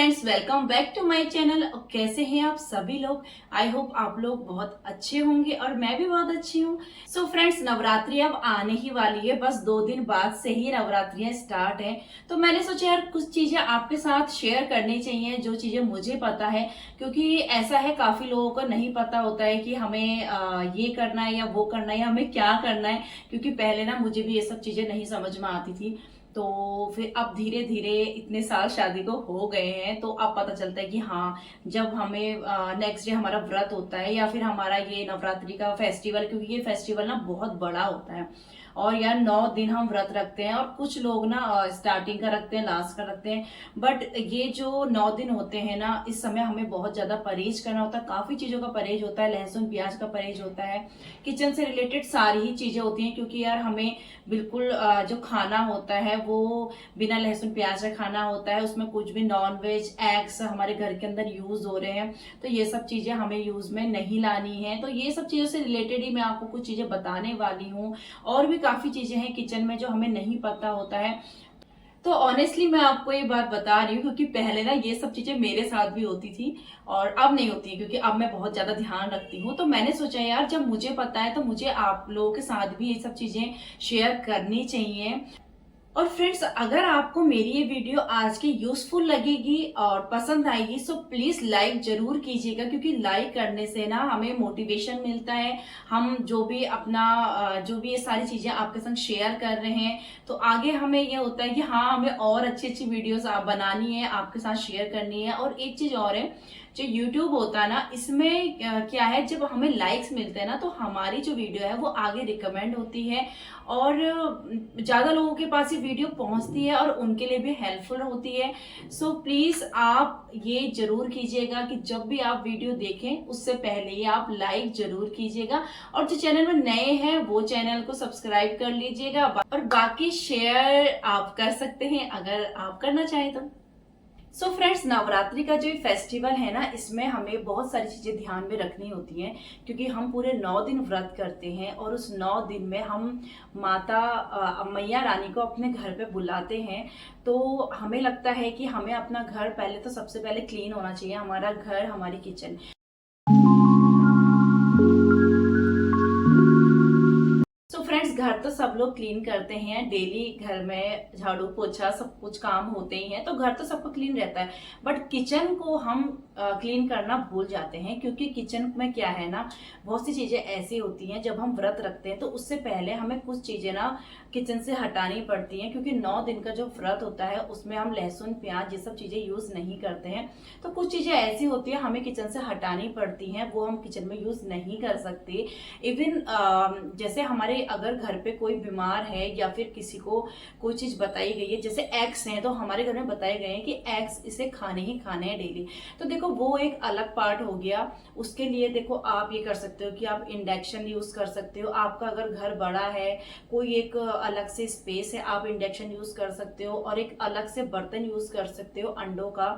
Friends, welcome back to my channel. कैसे हैं आप सभी लोग? आई होप आप लोग बहुत अच्छे होंगे और मैं भी बहुत अच्छी हूँ। सो फ्रेंड्स, नवरात्रि अब आने ही वाली है। बस 2 दिन बाद से ही नवरात्रियां स्टार्ट हैं। तो मैंने सोचा यार कुछ चीजें आपके साथ शेयर करनी चाहिए, जो चीजें मुझे पता है। क्योंकि ऐसा है, काफी लोगों को नहीं पता होता है कि हमें ये करना है या वो करना है या हमें क्या करना है। क्योंकि पहले ना मुझे भी ये सब चीजें नहीं समझ में आती थी। तो फिर अब धीरे धीरे इतने साल शादी को हो गए हैं, तो अब पता चलता है कि हाँ, जब हमें नेक्स्ट डे हमारा व्रत होता है या फिर हमारा ये नवरात्रि का फेस्टिवल, क्योंकि ये फेस्टिवल ना बहुत बड़ा होता है। और यार 9 दिन हम व्रत रखते हैं, और कुछ लोग ना स्टार्टिंग का रखते हैं, लास्ट का रखते हैं। बट ये जो 9 दिन होते हैं ना, इस समय हमें बहुत ज्यादा परहेज करना होता है। काफी चीजों का परहेज होता है, लहसुन प्याज का परहेज होता है, किचन से रिलेटेड सारी ही चीजें होती हैं। क्योंकि यार हमें बिल्कुल जो खाना होता है वो बिना लहसुन प्याज का खाना होता है। उसमें कुछ भी नॉन वेज एग्स हमारे घर के अंदर यूज हो रहे हैं, तो ये सब चीजें हमें यूज में नहीं लानी है। तो ये सब चीजों से रिलेटेड ही मैं आपको कुछ चीजें बताने वाली हूँ। और भी काफी चीजें हैं किचन में जो हमें नहीं पता होता है। तो ऑनेस्टली मैं आपको ये बात बता रही हूँ, क्योंकि पहले ना ये सब चीजें मेरे साथ भी होती थी और अब नहीं होती है। क्योंकि अब मैं बहुत ज्यादा ध्यान रखती हूँ। तो मैंने सोचा यार, जब मुझे पता है तो मुझे आप लोगों के साथ भी ये सब चीजें शेयर करनी चाहिए। और फ्रेंड्स, अगर आपको मेरी ये वीडियो आज की यूजफुल लगेगी और पसंद आएगी, सो प्लीज लाइक जरूर कीजिएगा। क्योंकि लाइक करने से ना हमें मोटिवेशन मिलता है। हम जो भी अपना जो भी ये सारी चीजें आपके संग शेयर कर रहे हैं, तो आगे हमें ये होता है कि हाँ, हमें और अच्छी अच्छी वीडियोस बनानी है, आपके साथ शेयर करनी है। और एक चीज और है, जो YouTube होता है ना, इसमें क्या है, जब हमें लाइक्स मिलते हैं ना, तो हमारी जो वीडियो है वो आगे रिकमेंड होती है और ज्यादा लोगों के पास ये वीडियो पहुंचती है और उनके लिए भी हेल्पफुल होती है। सो प्लीज आप ये जरूर कीजिएगा कि जब भी आप वीडियो देखें उससे पहले ही आप लाइक जरूर कीजिएगा। और जो चैनल में नए हैं वो चैनल को सब्सक्राइब कर लीजिएगा। और बाकी शेयर आप कर सकते हैं अगर आप करना चाहें तो। सो फ्रेंड्स, नवरात्रि का जो फेस्टिवल है ना, इसमें हमें बहुत सारी चीजें ध्यान में रखनी होती हैं। क्योंकि हम पूरे 9 दिन व्रत करते हैं और उस 9 दिन में हम माता मैया रानी को अपने घर पे बुलाते हैं। तो हमें लगता है कि हमें अपना घर पहले तो सबसे पहले क्लीन होना चाहिए, हमारा घर, हमारी किचन। तो फ्रेंड्स, घर तो सब लोग क्लीन करते हैं डेली। घर में झाड़ू पोछा सब कुछ काम होते ही हैं, तो घर तो सबको क्लीन रहता है। बट किचन को हम क्लीन करना भूल जाते हैं। क्योंकि किचन में क्या है ना, बहुत सी चीजें ऐसी होती हैं, जब हम व्रत रखते हैं तो उससे पहले हमें कुछ चीजें ना किचन से हटानी पड़ती हैं। क्योंकि 9 दिन का जो व्रत होता है उसमें हम लहसुन प्याज ये सब चीजें यूज नहीं करते हैं। तो कुछ चीजें ऐसी होती है हमें किचन से हटानी पड़ती हैं, वो हम किचन में यूज नहीं कर सकते। इवन जैसे हमारे अगर घर पे कोई बीमार है या फिर किसी को कोई चीज बताई गई है, जैसे एग्स हैं, तो हमारे घर में बताए गए हैं कि एग्स इसे खाने ही खाने हैं डेली। तो देखो, वो एक अलग पार्ट हो गया। उसके लिए देखो, आप ये कर सकते हो कि आप इंडक्शन यूज कर सकते हो। आपका अगर घर बड़ा है, कोई एक अलग से स्पेस है, आप इंडक्शन यूज कर सकते हो। और एक अलग से बर्तन यूज कर सकते हो अंडों का,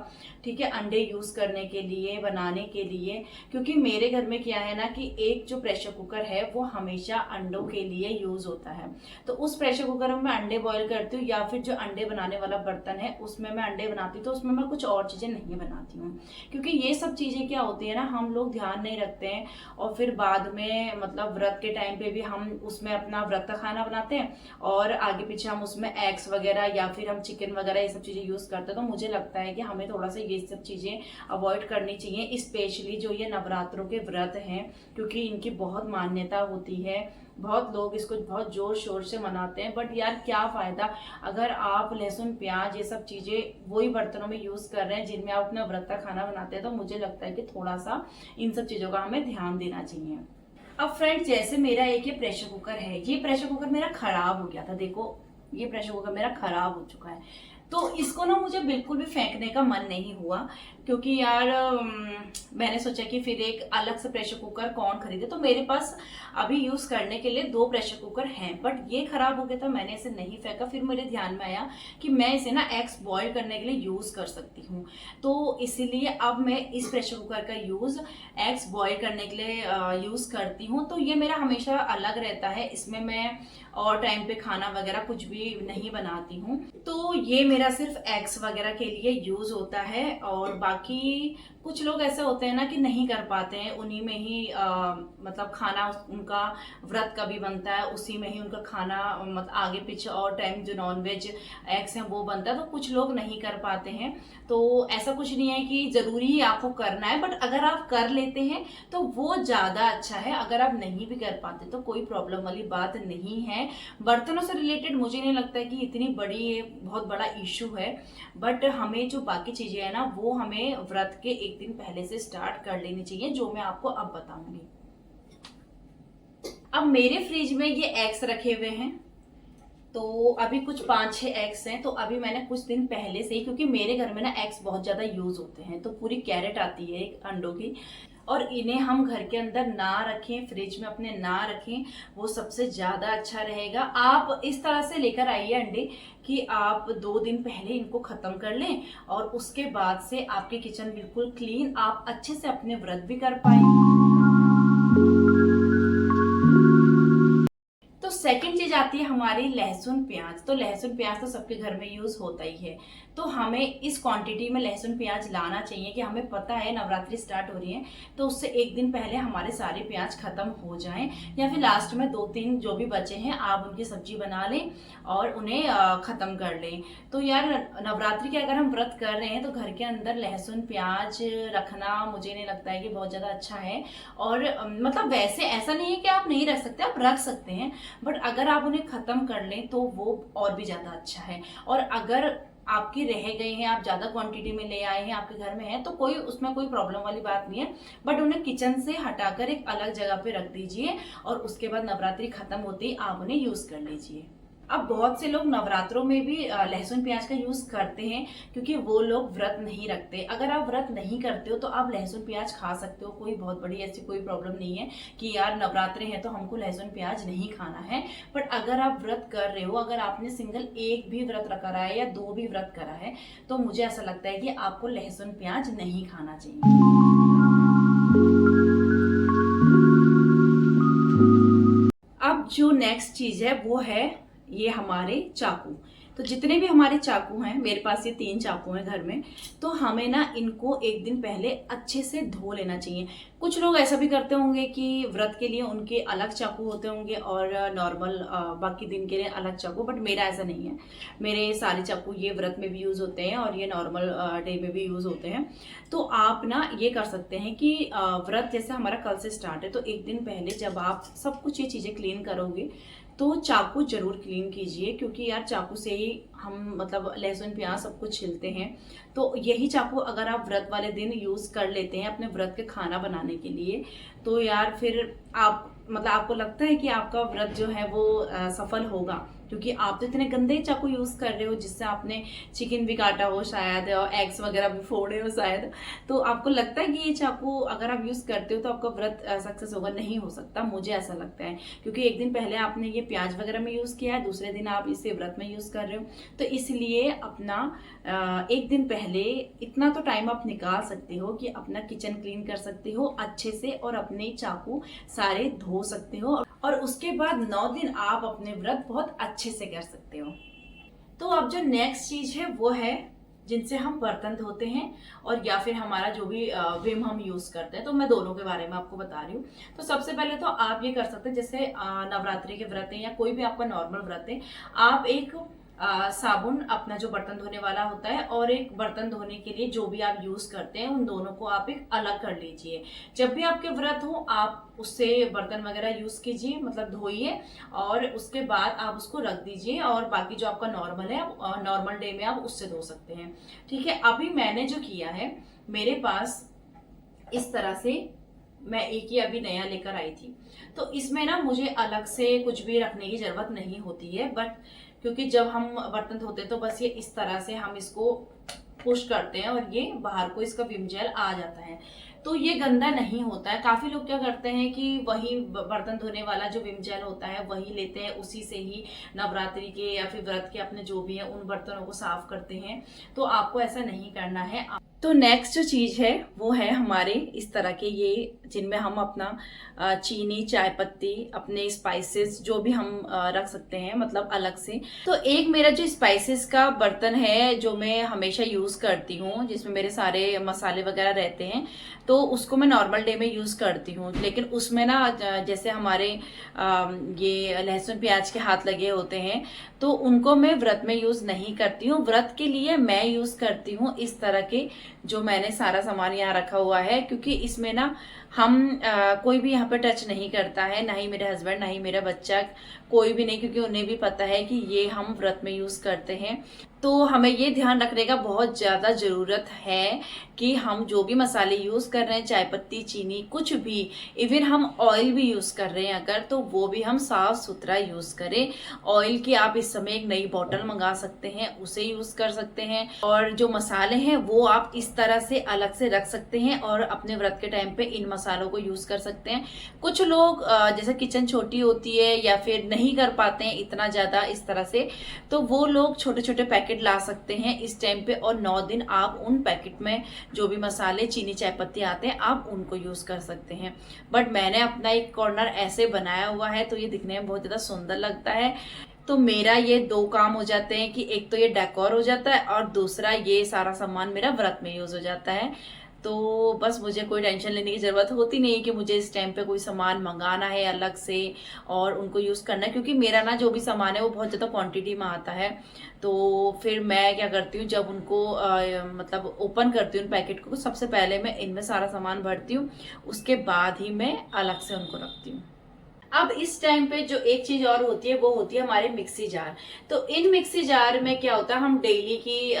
ठीक है, अंडे यूज करने के लिए, बनाने के लिए। क्योंकि मेरे घर में क्या है ना, कि एक जो प्रेशर कुकर है वो हमेशा अंडों के लिए यूज होता है। तो उस प्रेशर कुकर में मैं अंडे बॉईल करती हूँ, या फिर जो अंडे बनाने वाला बर्तन है उसमें मैं अंडे बनाती हूँ। तो उसमें मैं कुछ और चीजें नहीं बनाती हूँ। क्योंकि ये सब चीजें क्या होती है ना, हम लोग ध्यान नहीं रखते हैं और फिर बाद में मतलब व्रत के टाइम पे भी हम उसमें अपना व्रत का खाना बनाते हैं और आगे पीछे हम उसमें एग्स वगैरह या फिर हम चिकन वगैरह ये सब चीजें यूज करते हैं। तो मुझे लगता है कि हमें थोड़ा सा ये सब चीजें अवॉइड करनी चाहिए, स्पेशली जो ये नवरात्रों के व्रत हैं। क्योंकि इनकी बहुत मान्यता होती है, बहुत लोग इसको बहुत जोर शोर से मनाते हैं। बट यार क्या फायदा, अगर आप लहसुन प्याज ये सब चीजें वही बर्तनों में यूज कर रहे हैं जिनमें आप अपना व्रत का खाना बनाते हैं। तो मुझे लगता है कि थोड़ा सा इन सब चीजों का हमें ध्यान देना चाहिए। अब फ्रेंड, जैसे मेरा एक ये प्रेशर कुकर है, ये प्रेशर कुकर मेरा खराब हो गया था। देखो, ये प्रेशर कुकर मेरा खराब हो चुका है। तो इसको ना मुझे बिल्कुल भी फेंकने का मन नहीं हुआ। क्योंकि यार मैंने सोचा कि फिर एक अलग से प्रेशर कुकर कौन खरीदे। तो मेरे पास अभी यूज करने के लिए 2 प्रेशर कुकर हैं, बट ये खराब हो गया था, मैंने इसे नहीं फेंका। फिर मेरे ध्यान में आया कि मैं इसे ना एग्स बॉईल करने के लिए यूज कर सकती हूँ। तो इसीलिए अब मैं इस प्रेशर कुकर का यूज एग्स बॉईल करने के लिए यूज करती हूँ। तो ये मेरा हमेशा अलग रहता है, इसमें मैं और टाइम पे खाना वगैरह कुछ भी नहीं बनाती हूँ। तो ये मेरा सिर्फ एग्स वगैरह के लिए यूज होता है। और बाकी कुछ लोग ऐसे होते हैं ना कि नहीं कर पाते हैं, उन्हीं में ही मतलब खाना उनका व्रत का भी बनता है, उसी में ही उनका खाना मतलब आगे पीछे और टाइम जो नॉन वेज एग्स हैं वो बनता है। तो कुछ लोग नहीं कर पाते हैं, तो ऐसा कुछ नहीं है कि जरूरी ही आपको करना है, बट अगर आप कर लेते हैं तो वो ज्यादा अच्छा है। अगर आप नहीं भी कर पाते तो कोई प्रॉब्लम वाली बात नहीं है। बर्तनों से रिलेटेड मुझे नहीं लगता है कि इतनी बड़ी बहुत बड़ा इशू है, बट हमें जो बाकी चीजें है ना वो हमें व्रत के एक दिन पहले से स्टार्ट कर लेनी चाहिए, जो मैं आपको अब बताऊंगी। अब मेरे फ्रिज में ये एग्स रखे हुए हैं, तो अभी कुछ 5-6 एग्स हैं। तो अभी मैंने कुछ दिन पहले से ही, क्योंकि मेरे घर में ना एग्स बहुत ज्यादा यूज होते हैं, तो पूरी कैरेट आती है एक अंडों की, और इन्हें हम घर के अंदर ना रखें, फ्रिज में अपने ना रखें, वो सबसे ज्यादा अच्छा रहेगा। आप इस तरह से लेकर आइए अंडे कि आप 2 दिन पहले इनको खत्म कर लें, और उसके बाद से आपके किचन बिल्कुल क्लीन, आप अच्छे से अपने व्रत भी कर पाए। तो सेकंड चीज आती है हमारी लहसुन प्याज। तो लहसुन प्याज तो सबके घर में यूज होता ही है, तो हमें इस क्वांटिटी में लहसुन प्याज लाना चाहिए कि हमें पता है नवरात्रि स्टार्ट हो रही है, तो उससे एक दिन पहले हमारे सारे प्याज खत्म हो जाएं, या फिर लास्ट में 2-3 जो भी बचे हैं आप उनकी सब्जी बना लें और उन्हें खत्म कर लें। तो यार नवरात्रि के अगर हम व्रत कर रहे हैं तो घर के अंदर लहसुन प्याज रखना मुझे नहीं लगता है कि बहुत ज्यादा अच्छा है। और मतलब वैसे ऐसा नहीं है कि आप नहीं रख सकते, आप रख सकते हैं, बट अगर आप उन्हें खत्म कर लें तो वो और भी ज्यादा अच्छा है। और अगर आपके रह गए हैं, आप ज्यादा क्वांटिटी में ले आए हैं, आपके घर में है, तो कोई उसमें कोई प्रॉब्लम वाली बात नहीं है, बट उन्हें किचन से हटाकर एक अलग जगह पे रख दीजिए, और उसके बाद नवरात्रि खत्म होते ही आप उन्हें यूज कर लीजिए। अब बहुत से लोग नवरात्रों में भी लहसुन प्याज का यूज करते हैं, क्योंकि वो लोग व्रत नहीं रखते। अगर आप व्रत नहीं करते हो तो आप लहसुन प्याज खा सकते हो, कोई बहुत बड़ी ऐसी कोई प्रॉब्लम नहीं है कि यार नवरात्रे हैं तो हमको लहसुन प्याज नहीं खाना है। बट अगर आप व्रत कर रहे हो, अगर आपने सिंगल एक भी व्रत करा है या 2 भी व्रत करा है, तो मुझे ऐसा लगता है कि आपको लहसुन प्याज नहीं खाना चाहिए। अब जो नेक्स्ट चीज है वो है ये हमारे चाकू। तो जितने भी हमारे चाकू हैं, मेरे पास ये 3 चाकू हैं घर में, तो हमें ना इनको एक दिन पहले अच्छे से धो लेना चाहिए। कुछ लोग ऐसा भी करते होंगे कि व्रत के लिए उनके अलग चाकू होते होंगे और नॉर्मल बाकी दिन के लिए अलग चाकू, बट मेरा ऐसा नहीं है। मेरे सारे चाकू ये व्रत में भी यूज होते हैं और ये नॉर्मल डे में भी यूज होते हैं। तो आप ना ये कर सकते हैं कि व्रत जैसे हमारा कल से स्टार्ट है, तो एक दिन पहले जब आप सब कुछ ये चीजें क्लीन करोगे तो चाकू जरूर क्लीन कीजिए, क्योंकि यार चाकू से ही हम मतलब लहसुन प्याज सब कुछ छिलते हैं। तो यही चाकू अगर आप व्रत वाले दिन यूज कर लेते हैं अपने व्रत के खाना बनाने के लिए, तो यार फिर आप मतलब आपको लगता है कि आपका व्रत जो है वो सफल होगा, क्योंकि आप तो इतने गंदे चाकू यूज कर रहे हो जिससे आपने चिकन भी काटा हो शायद, और एग्स वगैरह भी फोड़े हो शायद। तो आपको लगता है कि ये चाकू अगर आप यूज करते हो तो आपका व्रत सक्सेस होगा? नहीं हो सकता, मुझे ऐसा लगता है, क्योंकि एक दिन पहले आपने ये प्याज वगैरह में यूज किया है, दूसरे दिन आप इसे व्रत में यूज कर रहे हो। तो इसलिए अपना एक दिन पहले इतना तो टाइम आप निकाल सकते हो कि अपना किचन क्लीन कर सकते हो अच्छे से, और अपने चाकू सारे धो सकते हो, और उसके बाद 9 दिन आप अपने व्रत बहुत अच्छे से कर सकते हो। तो अब जो नेक्स्ट चीज है वो है जिनसे हम बर्तन धोते हैं, और या फिर हमारा जो भी विम हम यूज करते हैं। तो मैं दोनों के बारे में आपको बता रही हूँ। तो सबसे पहले तो आप ये कर सकते हैं, जैसे नवरात्रि के व्रत है या कोई भी आपका नॉर्मल व्रत है, आप एक साबुन अपना जो बर्तन धोने वाला होता है और एक बर्तन धोने के लिए जो भी आप यूज करते हैं, उन दोनों को आप एक अलग कर लीजिए। जब भी आपके व्रत हो आप उससे बर्तन वगैरह यूज कीजिए, मतलब धोइए, और उसके बाद आप उसको रख दीजिए, और बाकी जो आपका नॉर्मल है आप नॉर्मल डे में आप उससे धो सकते हैं। ठीक है। अभी मैंने जो किया है, मेरे पास इस तरह से मैं एक ही अभी नया लेकर आई थी, तो इसमें ना मुझे अलग से कुछ भी रखने की जरूरत नहीं होती है, बट क्योंकि जब हम बर्तन धोते तो बस ये इस तरह से हम इसको पुश करते हैं और ये बाहर को इसका विम जेल आ जाता है, तो ये गंदा नहीं होता है। काफी लोग क्या करते हैं कि वही बर्तन धोने वाला जो विम जेल होता है वही लेते हैं, उसी से ही नवरात्रि के या फिर व्रत के अपने जो भी है उन बर्तनों को साफ करते हैं। तो आपको ऐसा नहीं करना है। तो नेक्स्ट जो चीज है वो है हमारे इस तरह के ये, जिनमें हम अपना चीनी, चाय पत्ती, अपने स्पाइसेस जो भी हम रख सकते हैं, मतलब अलग से। तो एक मेरा जो स्पाइसेस का बर्तन है जो मैं हमेशा यूज करती हूँ, जिसमें मेरे सारे मसाले वगैरह रहते हैं, तो उसको मैं नॉर्मल डे में यूज करती हूँ। लेकिन उसमें ना जैसे हमारे ये लहसुन प्याज के हाथ लगे होते हैं, तो उनको मैं व्रत में यूज नहीं करती हूँ। व्रत के लिए मैं यूज करती हूँ इस तरह के, जो मैंने सारा सामान यहाँ रखा हुआ है, क्योंकि इसमें ना हम कोई भी यहाँ पे टच नहीं करता है, ना ही मेरे हस्बैंड, ना ही मेरा बच्चा, कोई भी नहीं, क्योंकि उन्हें भी पता है कि ये हम व्रत में यूज करते हैं। तो हमें ये ध्यान रखने का बहुत ज्यादा जरूरत है कि हम जो भी मसाले यूज कर रहे हैं, चाय पत्ती, चीनी, कुछ भी, इवन हम ऑयल भी यूज कर रहे हैं अगर, तो वो भी हम साफ सुथरा यूज करें। ऑयल की आप इस समय एक नई बॉटल मंगा सकते हैं, उसे यूज कर सकते हैं। और जो मसाले हैं वो आप इस तरह से अलग से रख सकते हैं और अपने व्रत के टाइम पे इन मसालों को यूज कर सकते हैं। कुछ लोग जैसे किचन छोटी होती है या फिर नहीं कर पाते हैं इतना ज्यादा इस तरह से, तो वो लोग छोटे छोटे पैकेट ला सकते हैं इस टाइम पे, और 9 दिन आप उन पैकेट में जो भी मसाले, चीनी, चाय पत्ती आते हैं, आप उनको यूज कर सकते हैं। बट मैंने अपना एक कॉर्नर ऐसे बनाया हुआ है, तो ये दिखने में बहुत ज्यादा सुंदर लगता है। तो मेरा ये 2 काम हो जाते हैं कि एक तो ये डेकोर हो जाता है और दूसरा ये सारा सामान मेरा व्रत में यूज हो जाता है। तो बस मुझे कोई टेंशन लेने की जरूरत होती नहीं है कि मुझे इस टाइम पे कोई सामान मंगाना है अलग से और उनको यूज करना है, क्योंकि मेरा ना जो भी सामान है वो बहुत ज्यादा क्वांटिटी में आता है। तो फिर मैं क्या करती हूँ, जब उनको मतलब ओपन करती हूँ उन पैकेट को, सबसे पहले मैं इनमें सारा सामान भरती हूँ, उसके बाद ही मैं अलग से उनको रखती हूँ। अब इस टाइम पे जो एक चीज और होती है वो होती है हमारे मिक्सी जार। तो इन मिक्सी जार में क्या होता है, हम डेली की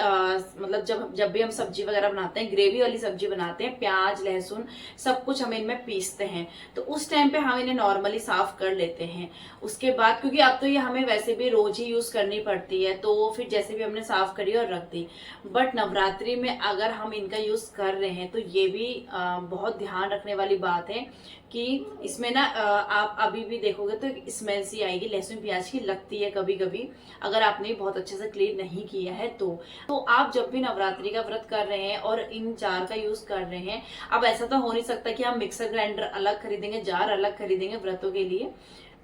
मतलब जब भी हम सब्जी वगैरह बनाते हैं, ग्रेवी वाली सब्जी बनाते हैं, प्याज, लहसुन, सब कुछ हम इनमें पीसते हैं, तो उस टाइम पे हम इन्हें नॉर्मली साफ कर लेते हैं। उसके बाद, क्योंकि अब तो ये हमें वैसे भी रोज ही यूज करनी पड़ती है, तो फिर जैसे भी हमने साफ करी और रख दी। बट नवरात्रि में अगर हम इनका यूज कर रहे हैं तो ये भी बहुत ध्यान रखने वाली बात है कि इसमें ना आप अभी भी देखोगे तो स्मेल सी आएगी, लहसुन प्याज की लगती है कभी कभी, अगर आपने बहुत अच्छे से क्लीन नहीं किया है तो आप जब भी नवरात्रि का व्रत कर रहे हैं और इन जार का यूज कर रहे हैं, अब ऐसा तो हो नहीं सकता कि हम मिक्सर ग्राइंडर अलग खरीदेंगे, जार अलग खरीदेंगे व्रतों के लिए।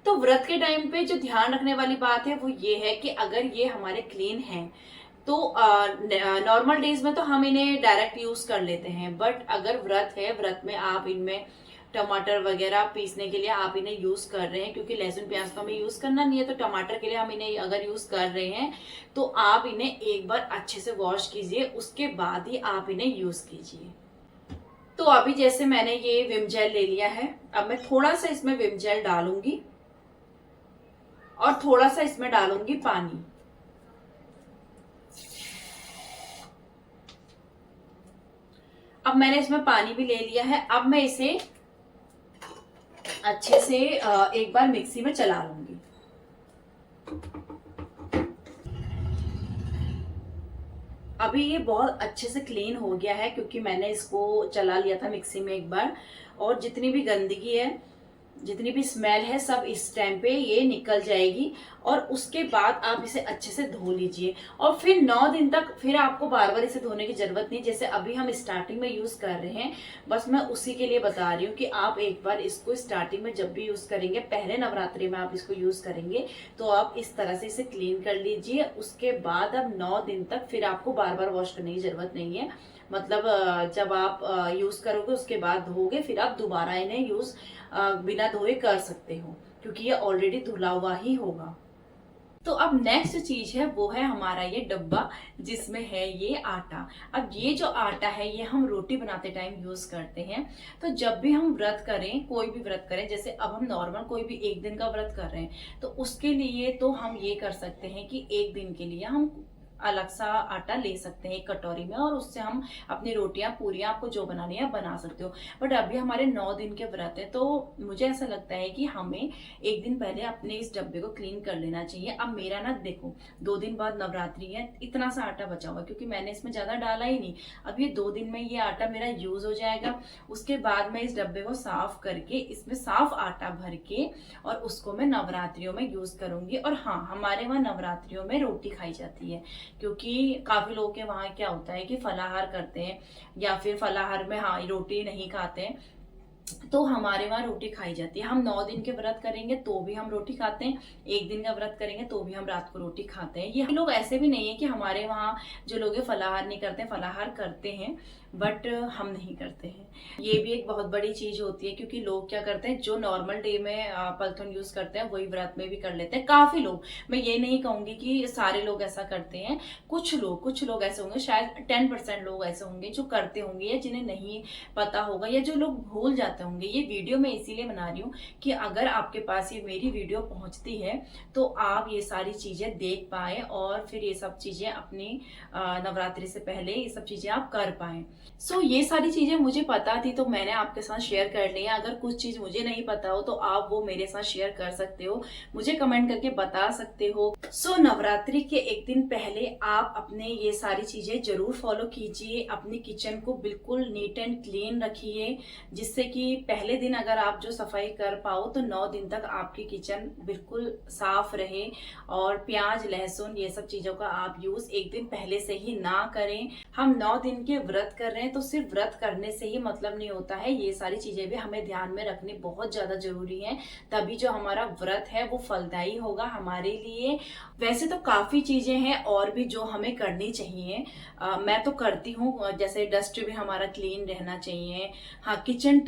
तो व्रत के टाइम पे जो ध्यान रखने वाली बात है वो ये है कि अगर ये हमारे क्लीन हैं तो नॉर्मल डेज में तो हम इन्हें डायरेक्ट यूज कर लेते हैं। बट अगर व्रत है, व्रत में आप इनमें टमाटर वगैरह पीसने के लिए आप इन्हें यूज कर रहे हैं, क्योंकि लहसुन प्याज तो हमें यूज करना नहीं है, तो टमाटर के लिए हम इन्हें अगर यूज कर रहे हैं तो आप इन्हें एक बार अच्छे से वॉश कीजिए, उसके बाद ही आप इन्हें यूज कीजिए। तो अभी जैसे मैंने ये विम जेल ले लिया है, अब मैं थोड़ा सा इसमें विम जेल डालूंगी और थोड़ा सा इसमें डालूंगी पानी। अब मैंने इसमें पानी भी ले लिया है, अब मैं इसे अच्छे से एक बार मिक्सी में चला लूंगी। अभी ये बहुत अच्छे से क्लीन हो गया है, क्योंकि मैंने इसको चला लिया था मिक्सी में एक बार, और जितनी भी गंदगी है, जितनी भी स्मेल है, सब इस टाइम पे ये निकल जाएगी। और उसके बाद आप इसे अच्छे से धो लीजिए, और फिर 9 दिन तक फिर आपको बार बार इसे धोने की जरूरत नहीं। जैसे अभी हम स्टार्टिंग में यूज कर रहे हैं, बस मैं उसी के लिए बता रही हूँ कि आप एक बार इसको स्टार्टिंग में जब भी यूज करेंगे, पहले नवरात्रि में आप इसको यूज करेंगे, तो आप इस तरह से इसे क्लीन कर लीजिए। उसके बाद अब 9 दिन तक फिर आपको बार बार वॉश करने की जरूरत नहीं है। मतलब जब आप यूज करोगे उसके बाद धोगे, फिर आप दोबारा इन्हें यूज बिना धोए कर सकते हो, क्योंकि ये ऑलरेडी धुला हुआ ही होगा। तो अब नेक्स्ट चीज है वो है हमारा ये डब्बा, जिसमें है ये आटा। अब ये जो आटा है ये हम रोटी बनाते टाइम यूज करते हैं। तो जब भी हम व्रत करें, कोई भी व्रत करें, जैसे अब हम नॉर्मल कोई भी एक दिन का व्रत कर रहे हैं, तो उसके लिए तो हम ये कर सकते हैं कि एक दिन के लिए हम अलग सा आटा ले सकते हैं एक कटोरी में, और उससे हम अपनी रोटियां, पूरियां, आपको जो बनानी है बना सकते हो। बट अभी हमारे 9 दिन के व्रत है, तो मुझे ऐसा लगता है कि हमें एक दिन पहले अपने इस डब्बे को क्लीन कर लेना चाहिए। अब मेरा ना देखो 2 दिन बाद नवरात्रि है, इतना सा आटा बचा हुआ, क्योंकि मैंने इसमें ज्यादा डाला ही नहीं। अब ये 2 दिन में ये आटा मेरा यूज हो जाएगा। उसके बाद मैं इस डब्बे को साफ करके इसमें साफ आटा भर के और उसको मैं नवरात्रियों में यूज करूंगी। और हाँ, हमारे वहां नवरात्रियों में रोटी खाई जाती है, क्योंकि काफी लोगों के वहाँ क्या होता है कि फलाहार करते हैं या फिर फलाहार में हाँ रोटी नहीं खाते हैं, तो हमारे वहाँ रोटी खाई जाती है। हम 9 दिन के व्रत करेंगे तो भी हम रोटी खाते हैं, एक दिन का व्रत करेंगे तो भी हम रात को रोटी खाते हैं। ये लोग ऐसे भी नहीं है कि हमारे वहाँ जो लोग फलाहार नहीं करते, फलाहार करते हैं बट हम नहीं करते हैं। ये भी एक बहुत बड़ी चीज होती है, क्योंकि लोग क्या करते हैं जो नॉर्मल डे में पॉलिथीन यूज करते हैं वही व्रत में भी कर लेते हैं। काफी लोग, मैं ये नहीं कहूंगी कि सारे लोग ऐसा करते हैं, कुछ लोग ऐसे होंगे, शायद 10% लोग ऐसे होंगे जो करते होंगे या जिन्हें नहीं पता होगा या जो लोग भूल जाते होंगे। ये वीडियो मैं इसीलिए बना रही हूँ कि अगर आपके पास ये मेरी वीडियो पहुंचती है तो आप ये सारी चीजें देख पाए और फिर ये सब चीजें अपनी नवरात्रि से पहले ये सब चीजें आप कर पाए। सो ये सारी चीजें मुझे पता थी तो मैंने आपके साथ शेयर कर ली है। अगर कुछ चीज मुझे नहीं पता हो तो आप वो मेरे साथ शेयर कर सकते हो, मुझे कमेंट करके बता सकते हो। सो नवरात्रि के एक दिन पहले आप अपने ये सारी चीजें जरूर फॉलो कीजिए। अपनी किचन को बिल्कुल नीट एंड क्लीन रखिए, जिससे कि पहले दिन अगर आप जो सफाई कर पाओ तो 9 दिन तक आपकी किचन बिल्कुल साफ रहे। और प्याज लहसुन ये सब चीजों का आप यूज एक दिन पहले से ही ना करें। हम 9 दिन के व्रत कर रहे हैं तो सिर्फ व्रत करने से ही मतलब नहीं होता है, ये सारी चीजें भी हमें ध्यान में रखनी बहुत ज्यादा जरूरी है, तभी जो हमारा व्रत है वो फलदायी होगा हमारे लिए। वैसे तो काफी चीजें हैं और भी जो हमें करनी चाहिए, मैं तो करती हूँ, जैसे डस्ट भी हमारा क्लीन रहना चाहिए। हाँ, किचन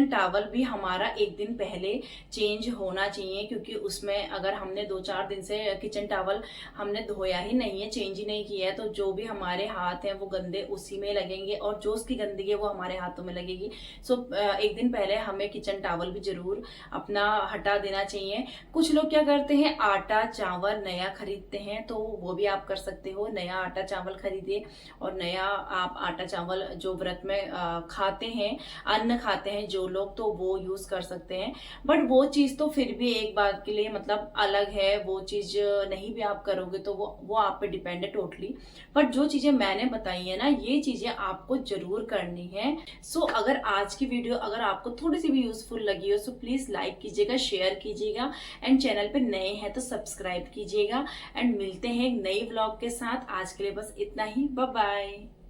टावल भी हमारा एक दिन पहले चेंज होना चाहिए, क्योंकि उसमें अगर हमने 2-4 दिन से किचन टावल हमने धोया ही नहीं है, चेंज ही नहीं किया है, तो जो भी हमारे हाथ हैं वो गंदे उसी में लगेंगे और जो उसकी गंदगी है वो हमारे हाथों में लगेगी। सो एक दिन पहले हमें किचन टावल भी जरूर अपना हटा देना चाहिए। कुछ लोग क्या करते हैं, आटा चावल नया खरीदते हैं, तो वो भी आप कर सकते हो। नया आटा चावल खरीदिए और नया आप आटा चावल जो व्रत में खाते हैं, अन्न खाते हैं जो लोग, तो वो यूज कर सकते हैं। बट वो चीज तो फिर भी एक बात के लिए मतलब अलग है, वो चीज नहीं भी आप करोगे तो वो आप पे डिपेंड है टोटली। बट जो चीजें मैंने बताई है ना, ये चीजें आपको जरूर करनी है। सो अगर आज की वीडियो अगर आपको थोड़ी सी भी यूजफुल लगी हो सो प्लीज लाइक कीजिएगा, शेयर कीजिएगा एंड चैनल पे नए हैं तो सब्सक्राइब कीजिएगा। एंड मिलते हैं एक नई व्लॉग के साथ। आज के लिए बस इतना ही, बाय बाय।